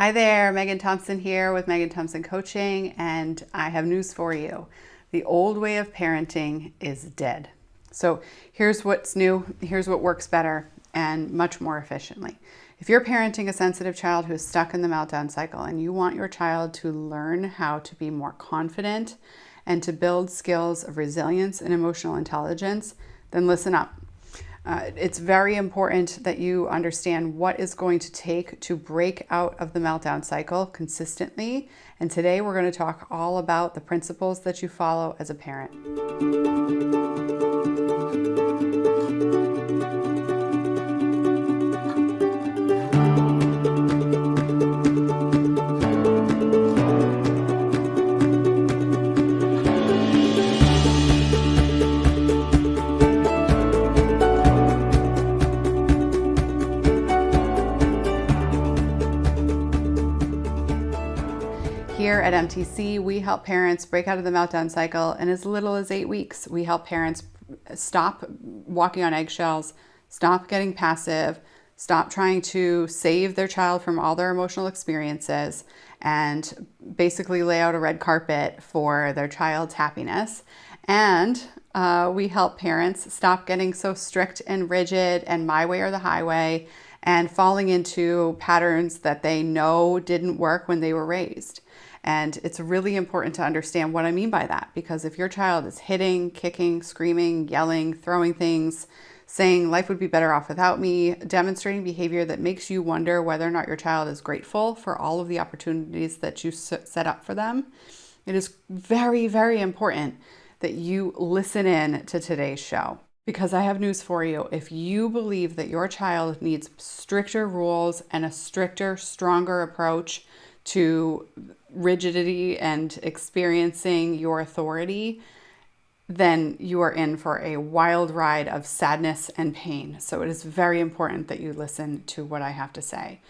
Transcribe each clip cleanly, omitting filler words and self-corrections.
Hi there, Megan Thompson here with Megan Thompson Coaching, and I have news for you. The old way of parenting is dead. So here's what's new, here's what works better and much more efficiently. If you're parenting a sensitive child who is stuck in the meltdown cycle and you want your child to learn how to be more confident and to build skills of resilience and emotional intelligence, then listen up. It's very important that you understand what is going to take to break out of the meltdown cycle consistently. And today we're going to talk all about the principles that you follow as a parent. Here at MTC, we help parents break out of the meltdown cycle in as little as 8 weeks. We help parents stop walking on eggshells, stop getting passive, stop trying to save their child from all their emotional experiences, and basically lay out a red carpet for their child's happiness. And we help parents stop getting so strict and rigid and my way or the highway and falling into patterns that they know didn't work when they were raised. And it's really important to understand what I mean by that, because if your child is hitting, kicking, screaming, yelling, throwing things, saying life would be better off without me, demonstrating behavior that makes you wonder whether or not your child is grateful for all of the opportunities that you set up for them, it is very, very important that you listen in to today's show. Because I have news for you. If you believe that your child needs stricter rules and a stricter, stronger approach to rigidity and experiencing your authority, then you are in for a wild ride of sadness and pain. So it is very important that you listen to what I have to say.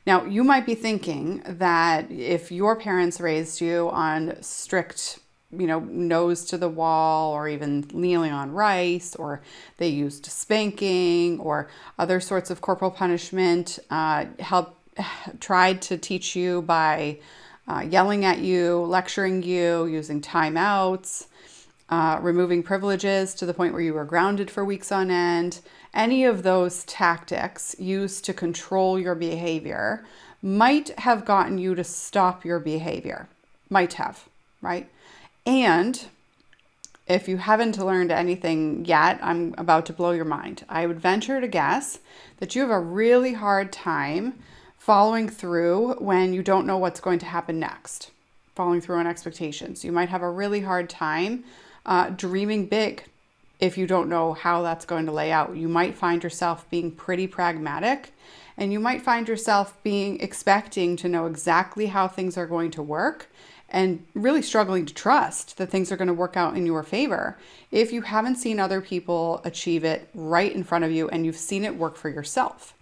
Now, you might be thinking that if your parents raised you on strict, nose to the wall, or even kneeling on rice, or they used spanking or other sorts of corporal punishment, tried to teach you by yelling at you, lecturing you, using timeouts, removing privileges to the point where you were grounded for weeks on end. Any of those tactics used to control your behavior might have gotten you to stop your behavior. Might have, right? And if you haven't learned anything yet, I'm about to blow your mind. I would venture to guess that you have a really hard time following through when you don't know what's going to happen next, following through on expectations. You might have a really hard time dreaming big if you don't know how that's going to lay out. You might find yourself being pretty pragmatic, and you might find yourself expecting to know exactly how things are going to work and really struggling to trust that things are going to work out in your favor if you haven't seen other people achieve it right in front of you and you've seen it work for yourself.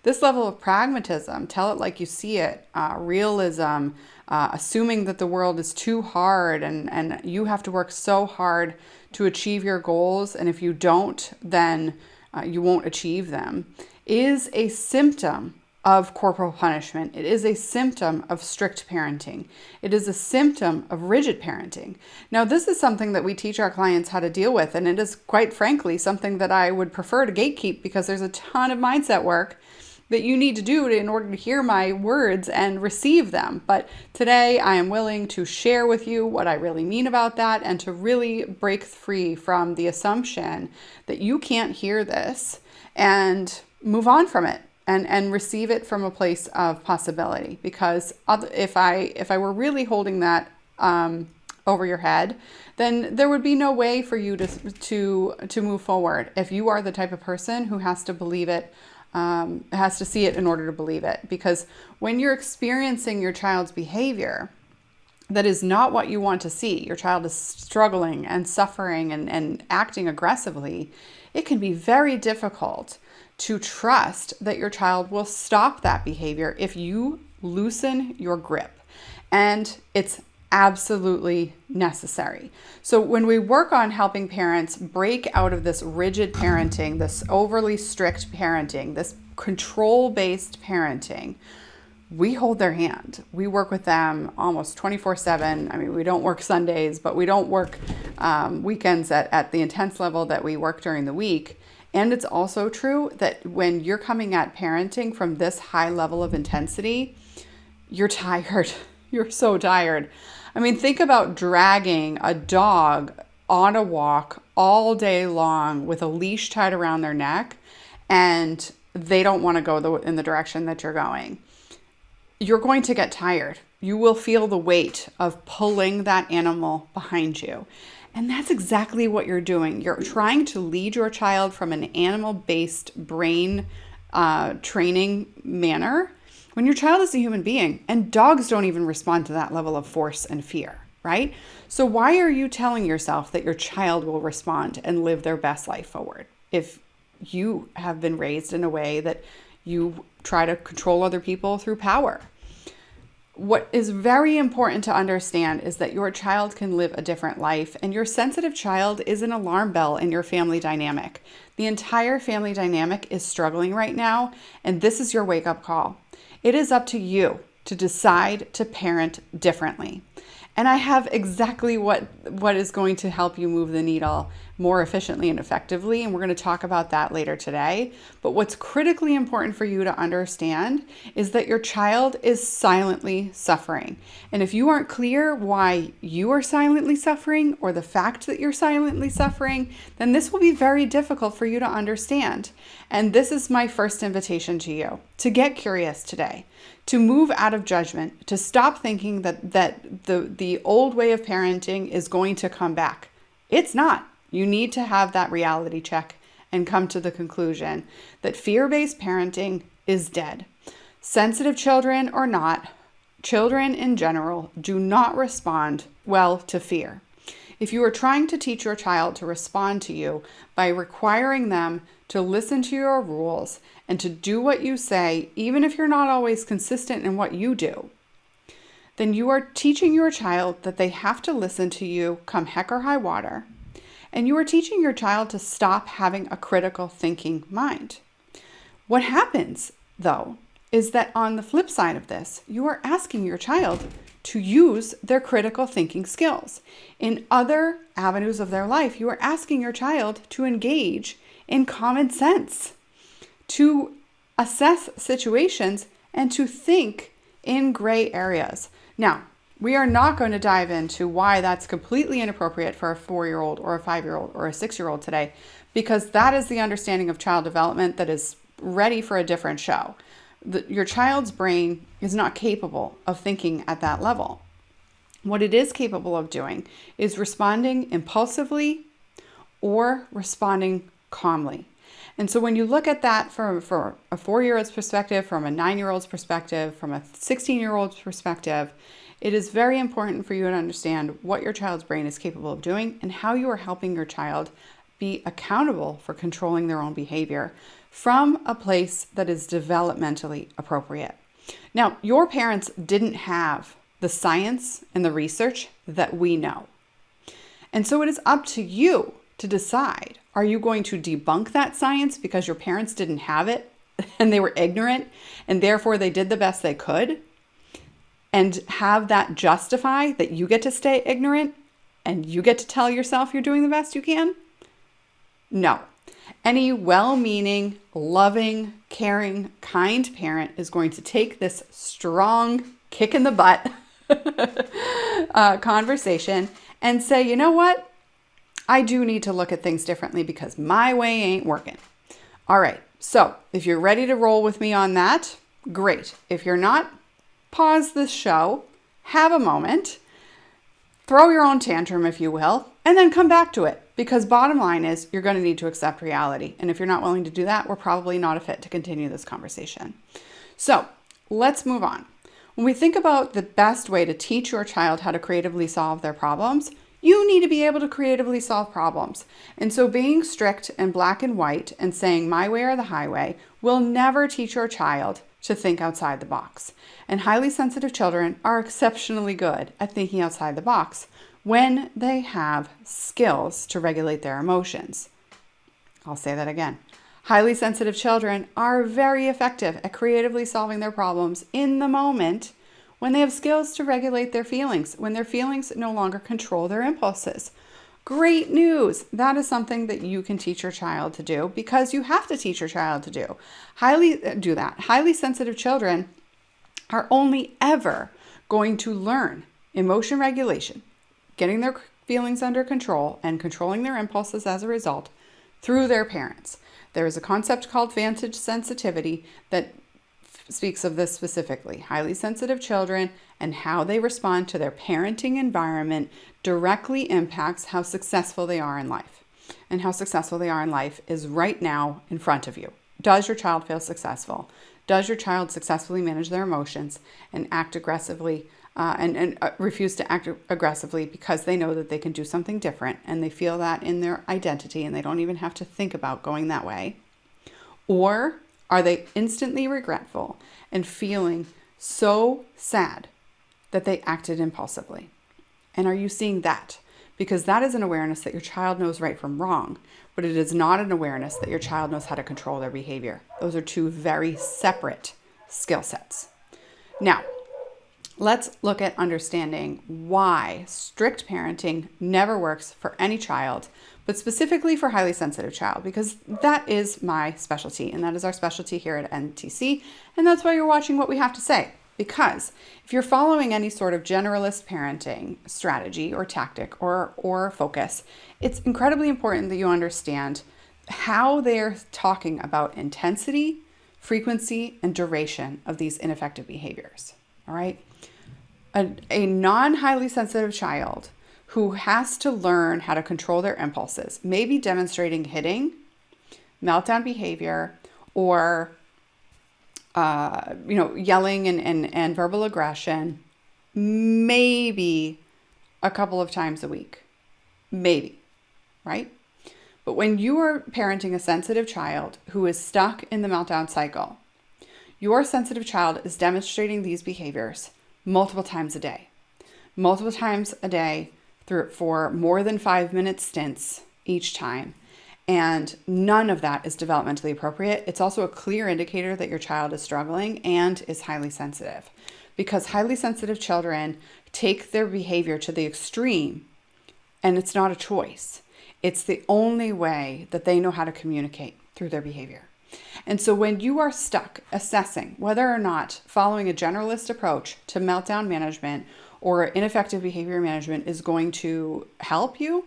This level of pragmatism, tell it like you see it, realism, assuming that the world is too hard and you have to work so hard to achieve your goals, and if you don't, then you won't achieve them, is a symptom of corporal punishment. It is a symptom of strict parenting. It is a symptom of rigid parenting. Now, this is something that we teach our clients how to deal with, and it is quite frankly something that I would prefer to gatekeep, because there's a ton of mindset work that you need to do in order to hear my words and receive them. But today I am willing to share with you what I really mean about that, and to really break free from the assumption that you can't hear this and move on from it and receive it from a place of possibility. Because if I were really holding that over your head, then there would be no way for you to move forward. If you are the type of person who has to believe it, has to see it in order to believe it. Because when you're experiencing your child's behavior that is not what you want to see, your child is struggling and suffering and acting aggressively, it can be very difficult to trust that your child will stop that behavior if you loosen your grip. And it's absolutely necessary. So when we work on helping parents break out of this rigid parenting, this overly strict parenting, this control-based parenting, we hold their hand. We work with them almost 24/7. I mean, we don't work Sundays, but we don't work weekends at the intense level that we work during the week. And it's also true that when you're coming at parenting from this high level of intensity, you're tired. You're so tired. I mean, think about dragging a dog on a walk all day long with a leash tied around their neck, and they don't want to go in the direction that you're going. You're going to get tired. You will feel the weight of pulling that animal behind you. And that's exactly what you're doing. You're trying to lead your child from an animal-based brain training manner when your child is a human being, and dogs don't even respond to that level of force and fear, right? So why are you telling yourself that your child will respond and live their best life forward if you have been raised in a way that you try to control other people through power? What is very important to understand is that your child can live a different life, and your sensitive child is an alarm bell in your family dynamic. The entire family dynamic is struggling right now, and this is your wake-up call. It is up to you to decide to parent differently. And I have exactly what is going to help you move the needle more efficiently and effectively, and we're going to talk about that later today. But what's critically important for you to understand is that your child is silently suffering. And if you aren't clear why you are silently suffering or the fact that you're silently suffering, then this will be very difficult for you to understand. And this is my first invitation to you, to get curious today, to move out of judgment, to stop thinking that the old way of parenting is going to come back. It's not. You need to have that reality check and come to the conclusion that fear-based parenting is dead. Sensitive children or not, children in general do not respond well to fear. If you are trying to teach your child to respond to you by requiring them to listen to your rules and to do what you say, even if you're not always consistent in what you do, then you are teaching your child that they have to listen to you come heck or high water. And you are teaching your child to stop having a critical thinking mind. What happens, though, is that on the flip side of this, you are asking your child to use their critical thinking skills. In other avenues of their life, you are asking your child to engage in common sense, to assess situations, and to think in gray areas. Now, we are not going to dive into why that's completely inappropriate for a 4-year-old or a 5-year-old or a 6-year-old today, because that is the understanding of child development that is ready for a different show. Your child's brain is not capable of thinking at that level. What it is capable of doing is responding impulsively or responding calmly. And so when you look at that from a 4-year-old's perspective, from a 9-year-old's perspective, from a 16-year-old's perspective, it is very important for you to understand what your child's brain is capable of doing and how you are helping your child be accountable for controlling their own behavior from a place that is developmentally appropriate. Now, your parents didn't have the science and the research that we know. And so it is up to you to decide, are you going to debunk that science because your parents didn't have it and they were ignorant and therefore they did the best they could? And have that justify that you get to stay ignorant and you get to tell yourself you're doing the best you can? No. Any well-meaning, loving, caring, kind parent is going to take this strong kick in the butt conversation and say, you know what? I do need to look at things differently because my way ain't working. All right. So if you're ready to roll with me on that, great. If you're not, pause this show, have a moment, throw your own tantrum, if you will, and then come back to it. Because bottom line is you're going to need to accept reality. And if you're not willing to do that, we're probably not a fit to continue this conversation. So let's move on. When we think about the best way to teach your child how to creatively solve their problems, you need to be able to creatively solve problems. And so being strict and black and white and saying my way or the highway will never teach your child to think outside the box. And highly sensitive children are exceptionally good at thinking outside the box when they have skills to regulate their emotions. I'll say that again. Highly sensitive children are very effective at creatively solving their problems in the moment when they have skills to regulate their feelings, when their feelings no longer control their impulses. Great news. That is something that you can teach your child to do, because you have to teach your child to do. Highly sensitive children are only ever going to learn emotion regulation, getting their feelings under control and controlling their impulses as a result through their parents. There is a concept called vantage sensitivity that speaks of this specifically. Highly sensitive children and how they respond to their parenting environment directly impacts how successful they are in life. And how successful they are in life is right now in front of you. Does your child feel successful? Does your child successfully manage their emotions and act aggressively and refuse to act aggressively because they know that they can do something different and they feel that in their identity and they don't even have to think about going that way? Or are they instantly regretful and feeling so sad that they acted impulsively? And are you seeing that? Because that is an awareness that your child knows right from wrong, but it is not an awareness that your child knows how to control their behavior. Those are two very separate skill sets. Now, let's look at understanding why strict parenting never works for any child, but specifically for highly sensitive child, because that is my specialty and that is our specialty here at NTC. And that's why you're watching What We Have to Say. Because if you're following any sort of generalist parenting strategy or tactic or focus, it's incredibly important that you understand how they're talking about intensity, frequency, and duration of these ineffective behaviors. All right. A non-highly sensitive child who has to learn how to control their impulses may be demonstrating hitting, meltdown behavior, or yelling and verbal aggression maybe a couple of times a week. Maybe, right? But when you are parenting a sensitive child who is stuck in the meltdown cycle, your sensitive child is demonstrating these behaviors multiple times a day for more than 5-minute stints each time. And none of that is developmentally appropriate. It's also a clear indicator that your child is struggling and is highly sensitive, because highly sensitive children take their behavior to the extreme, and it's not a choice. It's the only way that they know how to communicate through their behavior. And so when you are stuck assessing whether or not following a generalist approach to meltdown management or ineffective behavior management is going to help you,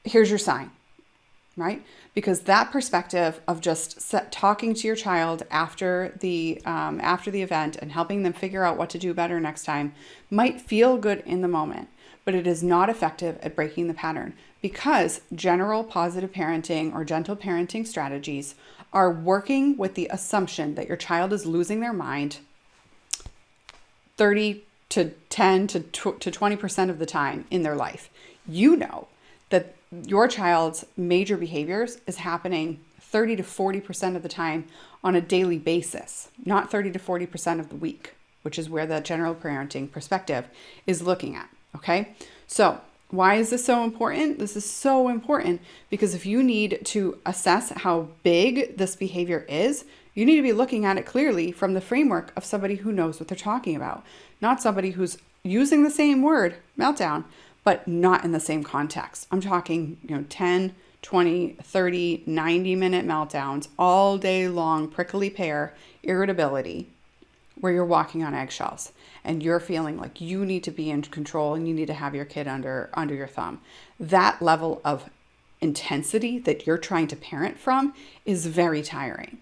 here's your sign. Right? Because that perspective of just talking to your child after the event and helping them figure out what to do better next time might feel good in the moment, but it is not effective at breaking the pattern, because general positive parenting or gentle parenting strategies are working with the assumption that your child is losing their mind 30 to 10 to 20% of the time in their life. You know that your child's major behaviors is happening 30 to 40% of the time on a daily basis, not 30 to 40% of the week, which is where the general parenting perspective is looking at. Okay. So why is this so important? This is so important because if you need to assess how big this behavior is, you need to be looking at it clearly from the framework of somebody who knows what they're talking about, not somebody who's using the same word, meltdown, but not in the same context. I'm talking, 10, 20, 30, 90-minute meltdowns all day long, prickly pear, irritability, where you're walking on eggshells and you're feeling like you need to be in control and you need to have your kid under your thumb. That level of intensity that you're trying to parent from is very tiring.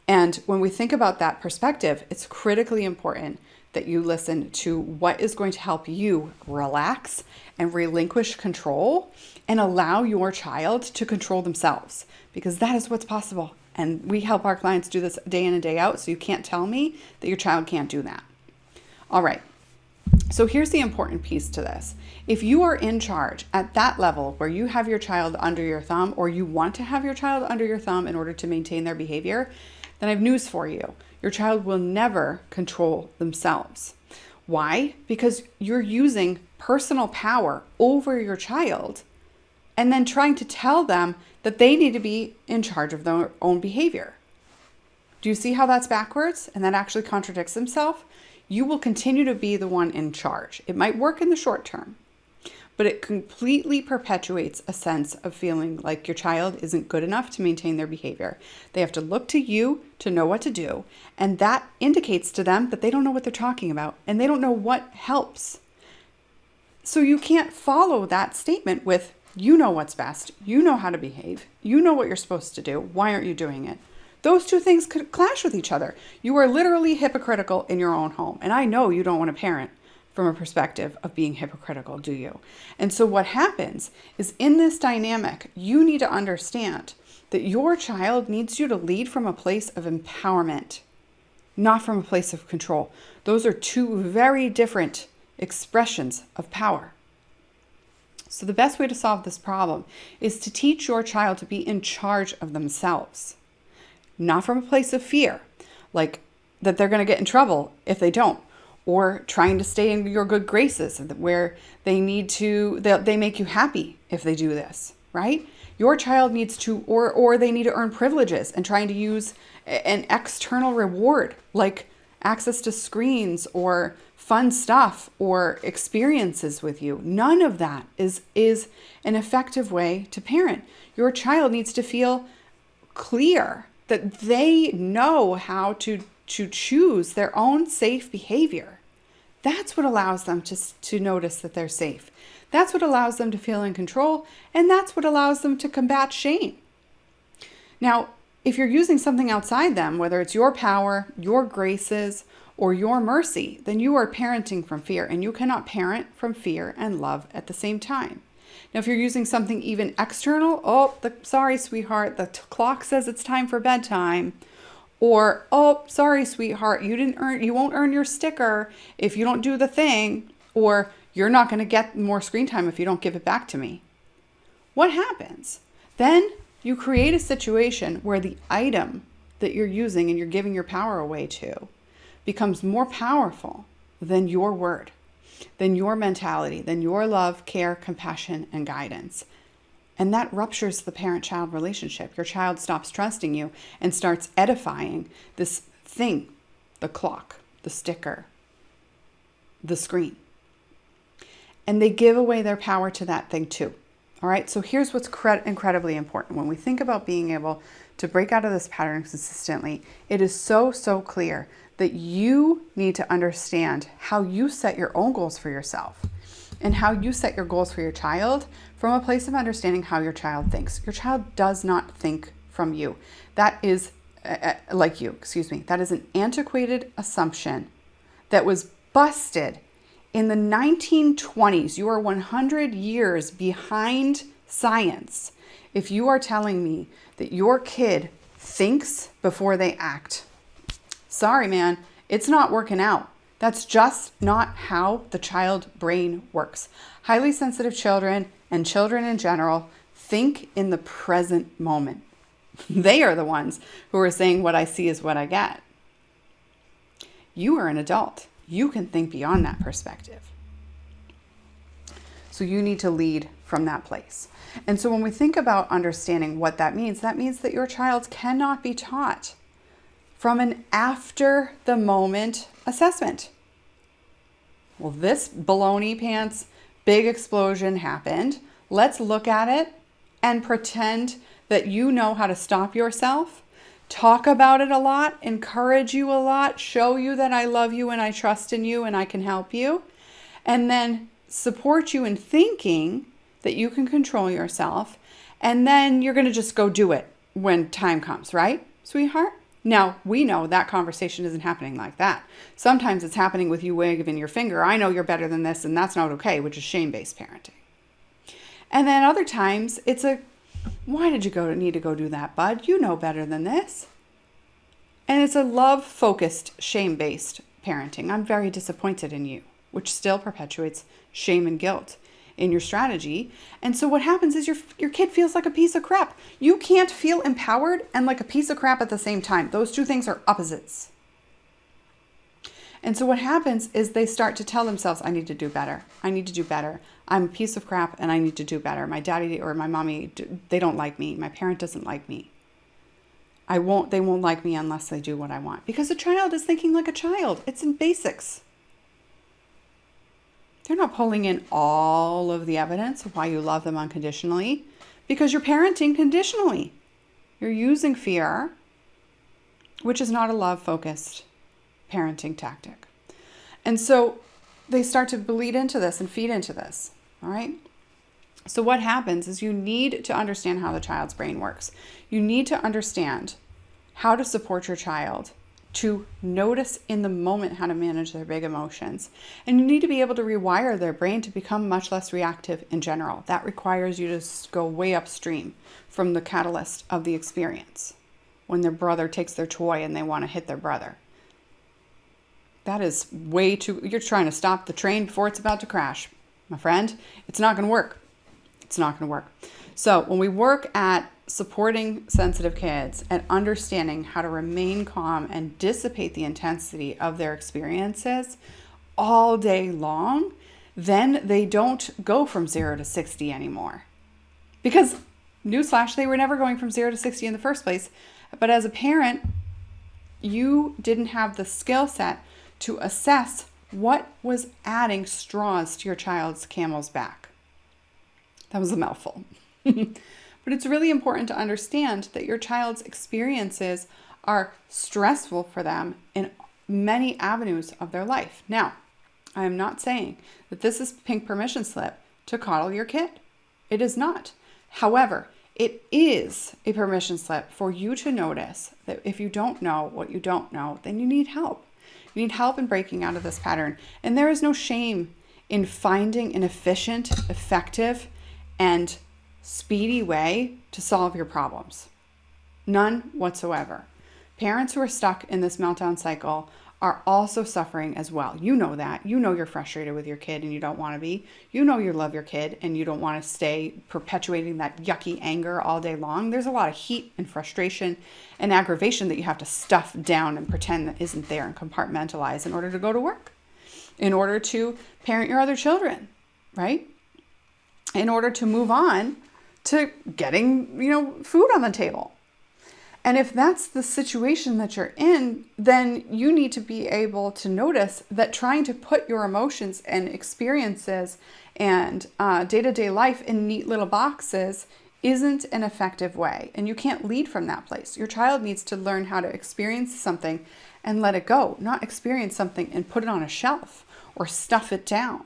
And when we think about that perspective, it's critically important that you listen to what is going to help you relax and relinquish control and allow your child to control themselves, because that is what's possible. And we help our clients do this day in and day out. So you can't tell me that your child can't do that. All right. So here's the important piece to this. If you are in charge at that level where you have your child under your thumb, or you want to have your child under your thumb in order to maintain their behavior, then I have news for you. Your child will never control themselves. Why? Because you're using personal power over your child and then trying to tell them that they need to be in charge of their own behavior. Do you see how that's backwards and that actually contradicts themselves? You will continue to be the one in charge. It might work in the short term, but it completely perpetuates a sense of feeling like your child isn't good enough to maintain their behavior. They have to look to you to know what to do, and that indicates to them that they don't know what they're talking about and they don't know what helps. So you can't follow that statement with, you know what's best, you know how to behave, you know what you're supposed to do, why aren't you doing it? Those two things could clash with each other. You are literally hypocritical in your own home. And I know you don't want to parent from a perspective of being hypocritical, do you? And so what happens is in this dynamic, you need to understand that your child needs you to lead from a place of empowerment, not from a place of control. Those are two very different expressions of power. So the best way to solve this problem is to teach your child to be in charge of themselves. Not from a place of fear, like that they're going to get in trouble if they don't, or trying to stay in your good graces where they make you happy if they do this, right? Your child needs to, or they need to earn privileges and trying to use an external reward, like access to screens or fun stuff or experiences with you. None of that is an effective way to parent. Your child needs to feel clear that they know how to choose their own safe behavior. That's what allows them to notice that they're safe. That's what allows them to feel in control, and that's what allows them to combat shame. Now, if you're using something outside them, whether it's your power, your graces, or your mercy, then you are parenting from fear, and you cannot parent from fear and love at the same time. Now, if you're using something even external, sorry, sweetheart, the clock says it's time for bedtime. Or, sorry, sweetheart, you won't earn your sticker if you don't do the thing. Or, you're not going to get more screen time if you don't give it back to me. What happens? Then you create a situation where the item that you're using and you're giving your power away to becomes more powerful than your word, than your mentality, than your love, care, compassion, and guidance. And that ruptures the parent-child relationship. Your child stops trusting you and starts edifying this thing, the clock, the sticker, the screen. And they give away their power to that thing too. All right, so here's what's incredibly important. When we think about being able to break out of this pattern consistently, it is so clear that you need to understand how you set your own goals for yourself and how you set your goals for your child from a place of understanding how your child thinks. Your child does not think from you. That is that is an antiquated assumption that was busted in the 1920s. You are 100 years behind science if you are telling me that your kid thinks before they act. Sorry, man, it's not working out. That's just not how the child brain works. Highly sensitive children and children in general think in the present moment. They are the ones who are saying what I see is what I get. You are an adult. You can think beyond that perspective. So you need to lead from that place. And so when we think about understanding what that means that your child cannot be taught from an after the moment assessment. Well, this baloney pants big explosion happened. Let's look at it and pretend that you know how to stop yourself, talk about it a lot, encourage you a lot, show you that I love you and I trust in you and I can help you, and then support you in thinking that you can control yourself, and then you're going to just go do it when time comes, right, sweetheart? Now, we know that conversation isn't happening like that. Sometimes it's happening with you waving your finger. I know you're better than this, and that's not okay, which is shame-based parenting. And then other times it's why did you need to go do that, bud? You know better than this. And it's a love-focused, shame-based parenting. I'm very disappointed in you, which still perpetuates shame and guilt in your strategy. And so what happens is your kid feels like a piece of crap. You can't feel empowered and like a piece of crap at the same time. Those two things are opposites. And so what happens is they start to tell themselves, I need to do better. I need to do better. I'm a piece of crap and I need to do better. My daddy or my mommy, they don't like me. My parent doesn't like me. They won't like me unless they do what I want. Because a child is thinking like a child. It's in basics. They're not pulling in all of the evidence of why you love them unconditionally, because you're parenting conditionally. You're using fear, which is not a love-focused parenting tactic. And so they start to bleed into this and feed into this, all right? So what happens is you need to understand how the child's brain works. You need to understand how to support your child to notice in the moment how to manage their big emotions. And you need to be able to rewire their brain to become much less reactive in general. That requires you to go way upstream from the catalyst of the experience. When their brother takes their toy and they want to hit their brother. That is way too, you're trying to stop the train before it's about to crash. My friend, it's not going to work. It's not going to work. So when we work at supporting sensitive kids and understanding how to remain calm and dissipate the intensity of their experiences all day long, then they don't go from 0 to 60 anymore. Because, newsflash, they were never going from 0 to 60 in the first place. But as a parent, you didn't have the skill set to assess what was adding straws to your child's camel's back. That was a mouthful. But it's really important to understand that your child's experiences are stressful for them in many avenues of their life. Now, I am not saying that this is pink permission slip to coddle your kid. It is not. However, it is a permission slip for you to notice that if you don't know what you don't know, then you need help. You need help in breaking out of this pattern. And there is no shame in finding an efficient, effective, and speedy way to solve your problems. None whatsoever. Parents who are stuck in this meltdown cycle are also suffering as well. You know that. You know you're frustrated with your kid and you don't want to be. You know you love your kid and you don't want to stay perpetuating that yucky anger all day long. There's a lot of heat and frustration and aggravation that you have to stuff down and pretend that isn't there and compartmentalize in order to go to work, in order to parent your other children, right? In order to move on to getting, food on the table. And if that's the situation that you're in, then you need to be able to notice that trying to put your emotions and experiences and day-to-day life in neat little boxes isn't an effective way. And you can't lead from that place. Your child needs to learn how to experience something and let it go, not experience something and put it on a shelf or stuff it down.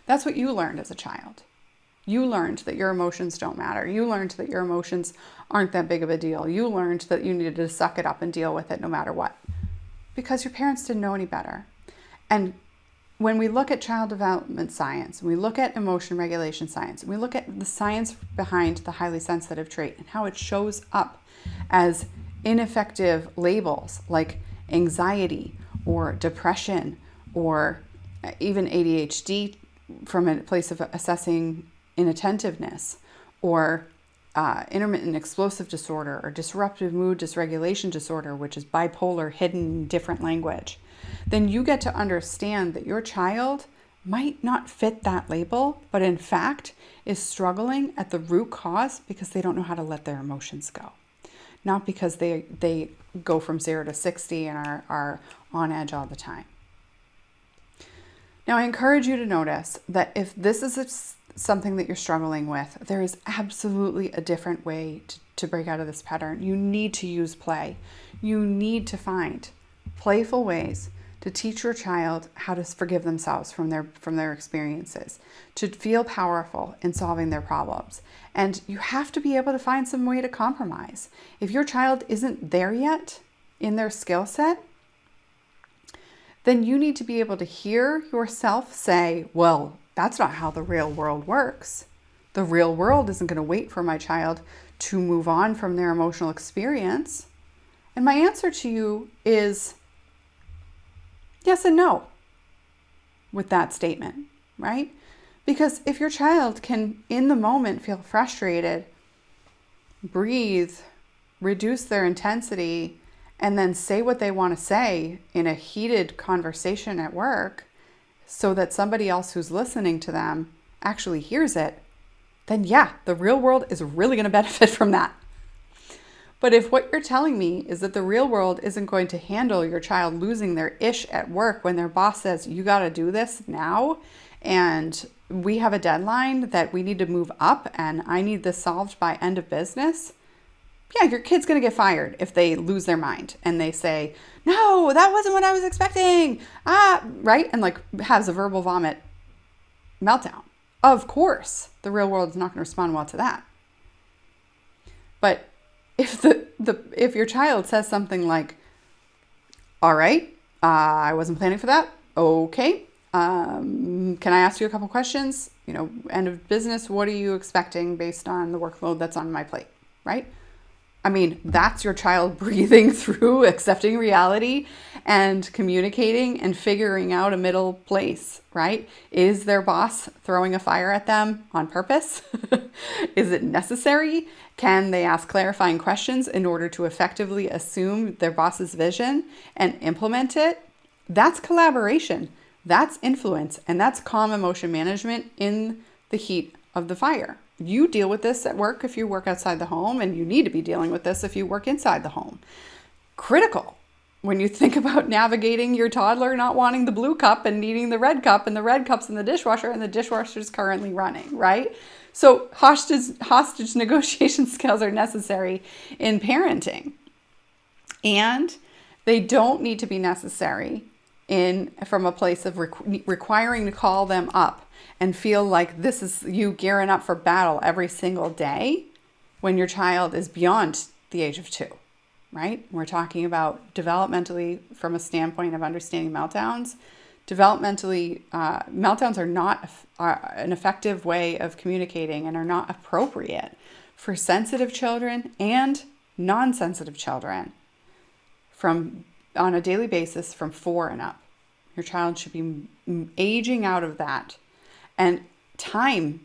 That's what you learned as a child. You learned that your emotions don't matter. You learned that your emotions aren't that big of a deal. You learned that you needed to suck it up and deal with it no matter what, because your parents didn't know any better. And when we look at child development science, we look at emotion regulation science, and we look at the science behind the highly sensitive trait and how it shows up as ineffective labels like anxiety or depression or even ADHD from a place of assessing inattentiveness or intermittent explosive disorder or disruptive mood dysregulation disorder, which is bipolar hidden in different language, then you get to understand that your child might not fit that label, but in fact is struggling at the root cause because they don't know how to let their emotions go. Not because they go from 0 to 60 and are on edge all the time. Now, I encourage you to notice that if this is something that you're struggling with, there is absolutely a different way to break out of this pattern. You need to use play. You need to find playful ways to teach your child how to forgive themselves from their experiences, to feel powerful in solving their problems. And you have to be able to find some way to compromise. If your child isn't there yet in their skill set, then you need to be able to hear yourself say, well, that's not how the real world works. The real world isn't going to wait for my child to move on from their emotional experience. And my answer to you is yes and no with that statement, right? Because if your child can, in the moment, feel frustrated, breathe, reduce their intensity, and then say what they want to say in a heated conversation at work so that somebody else who's listening to them actually hears it, then yeah, the real world is really going to benefit from that. But if what you're telling me is that the real world isn't going to handle your child losing their ish at work when their boss says, you got to do this now, and we have a deadline that we need to move up, and I need this solved by end of business, yeah, your kid's going to get fired if they lose their mind and they say, no, that wasn't what I was expecting. Right? And like has a verbal vomit meltdown. Of course, the real world is not going to respond well to that. But if if your child says something like, all right, I wasn't planning for that. Okay. Can I ask you a couple questions? End of business. What are you expecting based on the workload that's on my plate? Right? I mean, that's your child breathing through, accepting reality and communicating and figuring out a middle place, right? Is their boss throwing a fire at them on purpose? Is it necessary? Can they ask clarifying questions in order to effectively assume their boss's vision and implement it? That's collaboration. That's influence. And that's calm emotion management in the heat of the fire. You deal with this at work if you work outside the home, and you need to be dealing with this if you work inside the home. Critical when you think about navigating your toddler not wanting the blue cup and needing the red cup, and the red cup's in the dishwasher and the dishwasher's currently running, right? So hostage negotiation skills are necessary in parenting. And they don't need to be necessary from a place of requiring to call them up and feel like this is you gearing up for battle every single day when your child is beyond the age of 2, right? We're talking about developmentally from a standpoint of understanding meltdowns. Developmentally, meltdowns are not an effective way of communicating and are not appropriate for sensitive children and non-sensitive children on a daily basis from 4 and up. Your child should be aging out of that. And time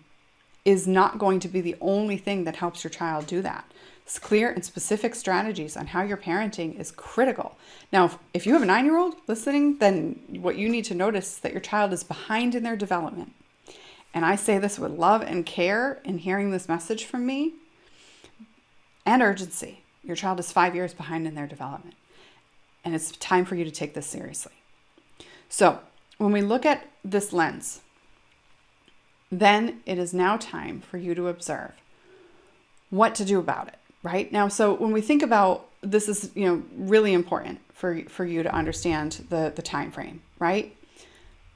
is not going to be the only thing that helps your child do that. It's clear and specific strategies on how you're parenting is critical. Now, if you have a 9-year-old listening, then what you need to notice is that your child is behind in their development. And I say this with love and care in hearing this message from me and urgency. Your child is 5 years behind in their development. And it's time for you to take this seriously. So when we look at this lens, then it is now time for you to observe what to do about it, right? Now, so when we think about this is, really important for you to understand the time frame, right?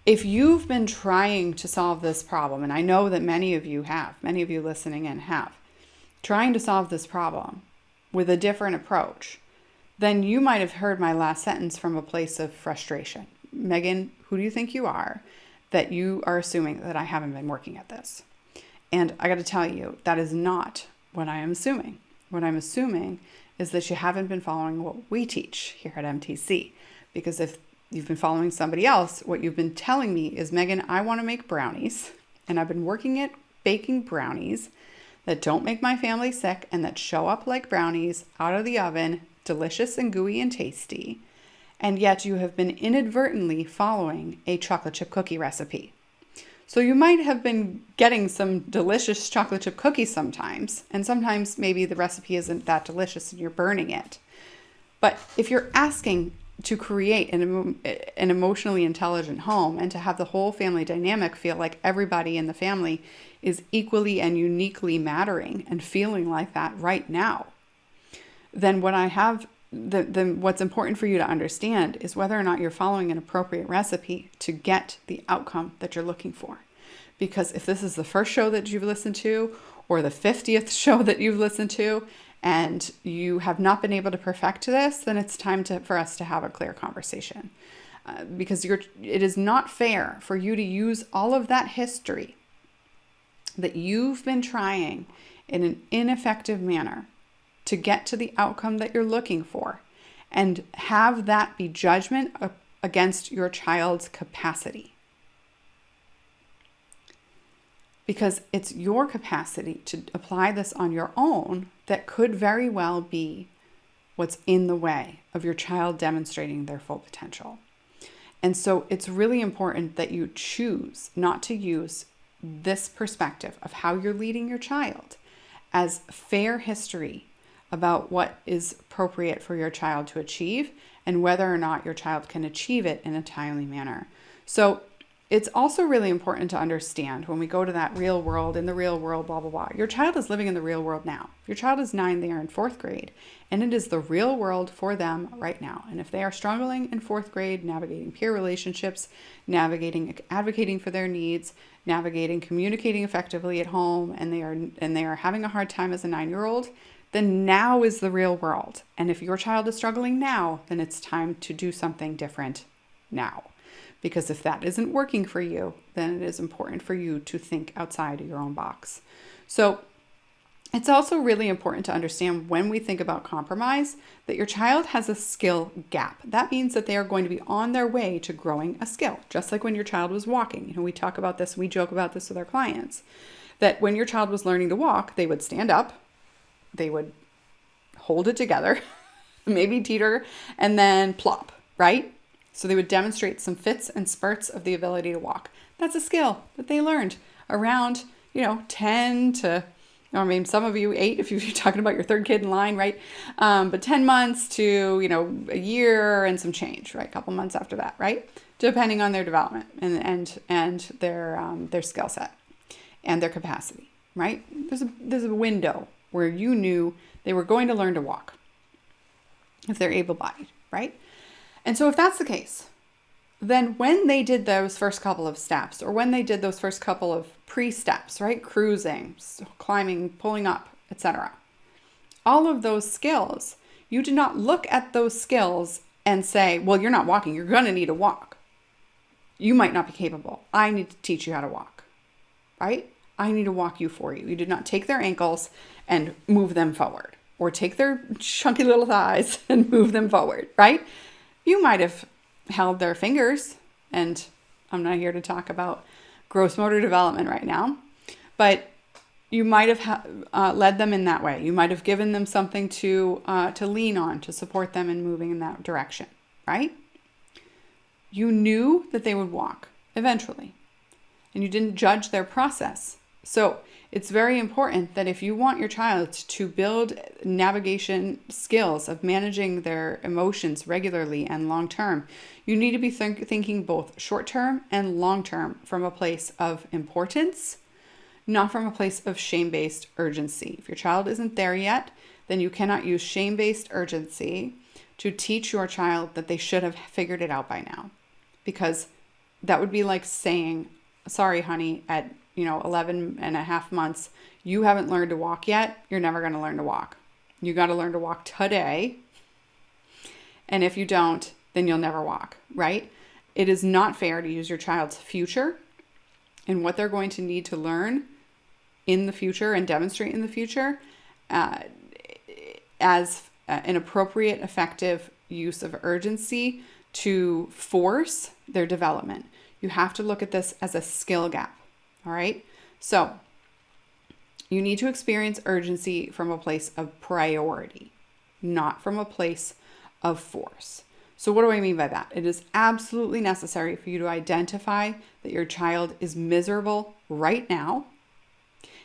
If you've been trying to solve this problem, and I know that many of you listening in have, trying to solve this problem with a different approach, then you might have heard my last sentence from a place of frustration. Megan, who do you think you are that you are assuming that I haven't been working at this? And I got to tell you, that is not what I am assuming. What I'm assuming is that you haven't been following what we teach here at MTC. Because if you've been following somebody else, what you've been telling me is, Megan, I want to make brownies. And I've been working at baking brownies that don't make my family sick and that show up like brownies out of the oven, delicious and gooey and tasty. And yet you have been inadvertently following a chocolate chip cookie recipe. So you might have been getting some delicious chocolate chip cookies sometimes, and sometimes maybe the recipe isn't that delicious and you're burning it. But if you're asking to create an emotionally intelligent home and to have the whole family dynamic feel like everybody in the family is equally and uniquely mattering and feeling like that right now, then then what's important for you to understand is whether or not you're following an appropriate recipe to get the outcome that you're looking for. Because if this is the first show that you've listened to, or the 50th show that you've listened to, and you have not been able to perfect this, then it's time for us to have a clear conversation. Because it is not fair for you to use all of that history that you've been trying in an ineffective manner to get to the outcome that you're looking for, and have that be judgment against your child's capacity. Because it's your capacity to apply this on your own that could very well be what's in the way of your child demonstrating their full potential. And so it's really important that you choose not to use this perspective of how you're leading your child as fair history about what is appropriate for your child to achieve and whether or not your child can achieve it in a timely manner. So it's also really important to understand when we go to that real world, in the real world, blah, blah, blah. Your child is living in the real world now. If your child is 9, they are in 4th grade, and it is the real world for them right now. And if they are struggling in 4th grade, navigating peer relationships, navigating, advocating for their needs, navigating, communicating effectively at home, and they are having a hard time as a 9-year-old, then now is the real world. And if your child is struggling now, then it's time to do something different now. Because if that isn't working for you, then it is important for you to think outside of your own box. So it's also really important to understand when we think about compromise that your child has a skill gap. That means that they are going to be on their way to growing a skill, just like when your child was walking. We talk about this, we joke about this with our clients, that when your child was learning to walk, they would stand up, they would hold it together, maybe teeter, and then plop, right? So they would demonstrate some fits and spurts of the ability to walk. That's a skill that they learned around, 10 to, I mean, some of you 8, if you're talking about your 3rd kid in line, right? But 10 months to, a year and some change, right? A couple months after that, right? Depending on their development and their skill set and their capacity, right? There's a window where you knew they were going to learn to walk if they're able-bodied, right? And so if that's the case, then when they did those first couple of steps, or when they did those first couple of pre-steps, right? Cruising, climbing, pulling up, etc. All of those skills, you did not look at those skills and say, well, you're not walking. You're going to need to walk. You might not be capable. I need to teach you how to walk, right? I need to walk you for you. You did not take their ankles and move them forward, or take their chunky little thighs and move them forward, right? You might have held their fingers, and I'm not here to talk about gross motor development right now, but you might have led them in that way. You might have given them something to lean on, to support them in moving in that direction, right? You knew that they would walk eventually, and you didn't judge their process. So it's very important that if you want your child to build navigation skills of managing their emotions regularly and long-term, you need to be thinking both short-term and long-term from a place of importance, not from a place of shame-based urgency. If your child isn't there yet, then you cannot use shame-based urgency to teach your child that they should have figured it out by now. Because that would be like saying, sorry, honey, at 11 and a half months, you haven't learned to walk yet. You're never going to learn to walk. You got to learn to walk today. And if you don't, then you'll never walk, right? It is not fair to use your child's future and what they're going to need to learn in the future and demonstrate in the future as an appropriate, effective use of urgency to force their development. You have to look at this as a skill gap. All right. So you need to experience urgency from a place of priority, not from a place of force. So what do I mean by that? It is absolutely necessary for you to identify that your child is miserable right now,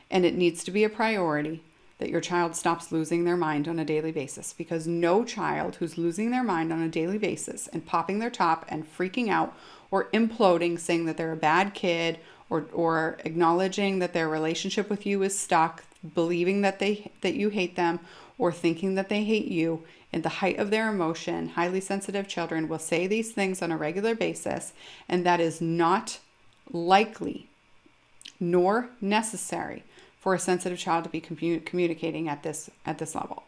and it needs to be a priority that your child stops losing their mind on a daily basis, because no child who's losing their mind on a daily basis and popping their top and freaking out or imploding, saying that they're a bad kid, or acknowledging that their relationship with you is stuck, believing that you hate them, or thinking that they hate you, in the height of their emotion, highly sensitive children will say these things on a regular basis, and that is not likely nor necessary for a sensitive child to be communicating at this level.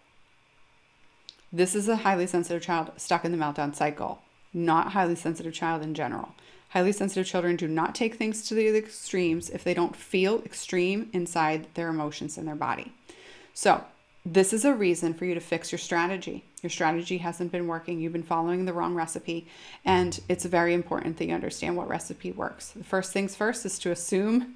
This is a highly sensitive child stuck in the meltdown cycle, not a highly sensitive child in general. Highly sensitive children do not take things to the extremes if they don't feel extreme inside their emotions in their body. So this is a reason for you to fix your strategy. Your strategy hasn't been working. You've been following the wrong recipe. And it's very important that you understand what recipe works. The first things first is to assume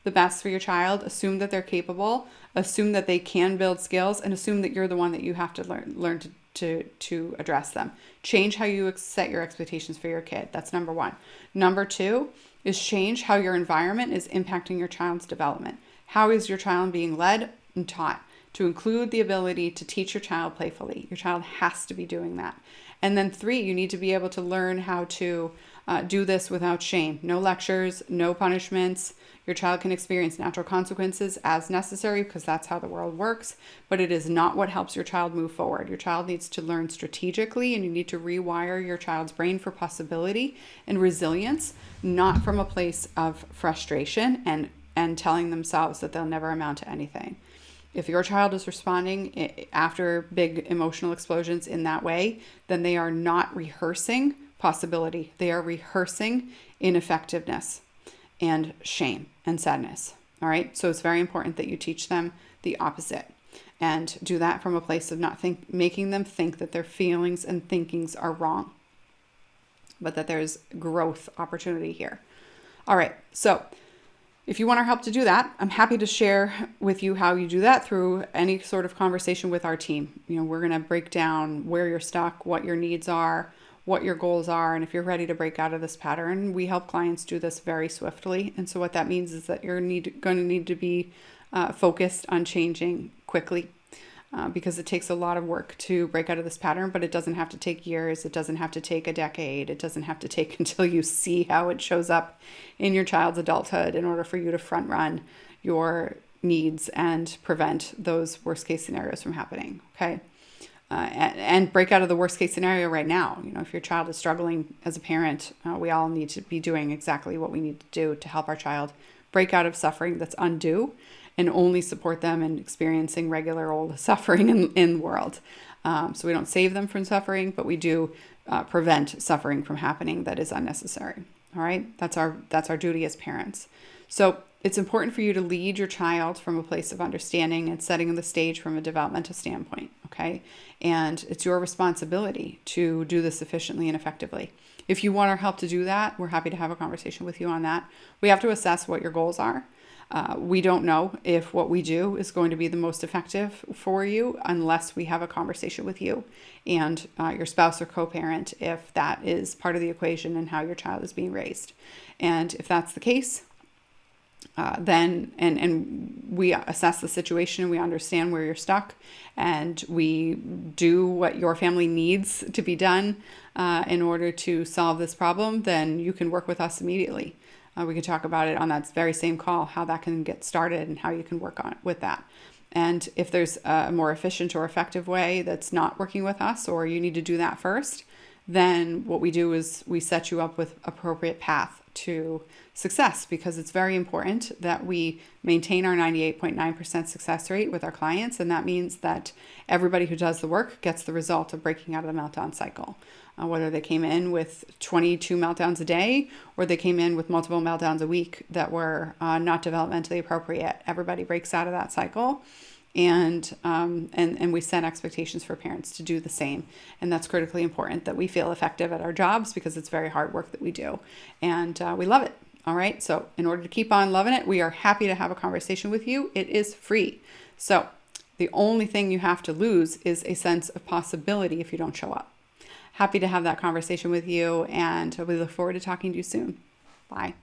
the best for your child. Assume that they're capable. Assume that they can build skills. And assume that you're the one that you have to learn to address them. Change how you set your expectations for your kid. That's number one. Number two is change how your environment is impacting your child's development. How is your child being led and taught? To include the ability to teach your child playfully. Your child has to be doing that. And then three, you need to be able to learn how to do this without shame. No lectures, no punishments. Your child can experience natural consequences as necessary because that's how the world works, but it is not what helps your child move forward. Your child needs to learn strategically, and you need to rewire your child's brain for possibility and resilience, not from a place of frustration and telling themselves that they'll never amount to anything. If your child is responding after big emotional explosions in that way, then they are not rehearsing possibility. They are rehearsing ineffectiveness and shame and sadness. All right. So it's very important that you teach them the opposite and do that from a place of not making them think that their feelings and thinkings are wrong, but that there's growth opportunity here. All right. So if you want our help to do that, I'm happy to share with you how you do that through any sort of conversation with our team. We're going to break down where you're stuck, what your needs are, what your goals are, and if you're ready to break out of this pattern. We help clients do this very swiftly. And so what that means is that you're going to need to be focused on changing quickly because it takes a lot of work to break out of this pattern, but it doesn't have to take years. It doesn't have to take a decade. It doesn't have to take until you see how it shows up in your child's adulthood in order for you to front run your needs and prevent those worst case scenarios from happening. Okay. And break out of the worst case scenario right now. If your child is struggling as a parent, we all need to be doing exactly what we need to do to help our child break out of suffering that's undue and only support them in experiencing regular old suffering in the world. So we don't save them from suffering, but we do prevent suffering from happening that is unnecessary. All right. That's our duty as parents. So it's important for you to lead your child from a place of understanding and setting the stage from a developmental standpoint. Okay. And it's your responsibility to do this efficiently and effectively. If you want our help to do that, we're happy to have a conversation with you on that. We have to assess what your goals are. We don't know if what we do is going to be the most effective for you unless we have a conversation with you and your spouse or co-parent, if that is part of the equation and how your child is being raised. And if that's the case, then we assess the situation and we understand where you're stuck and we do what your family needs to be done in order to solve this problem, then you can work with us immediately. We can talk about it on that very same call, how that can get started and how you can work on it with that. And if there's a more efficient or effective way that's not working with us, or you need to do that first, then what we do is we set you up with appropriate path to success, because it's very important that we maintain our 98.9% success rate with our clients. And that means that everybody who does the work gets the result of breaking out of the meltdown cycle. Whether they came in with 22 meltdowns a day or they came in with multiple meltdowns a week that were not developmentally appropriate, everybody breaks out of that cycle. And we set expectations for parents to do the same. And that's critically important, that we feel effective at our jobs, because it's very hard work that we do. And we love it. All right. So in order to keep on loving it, we are happy to have a conversation with you. It is free. So the only thing you have to lose is a sense of possibility if you don't show up. Happy to have that conversation with you, and we look forward to talking to you soon. Bye.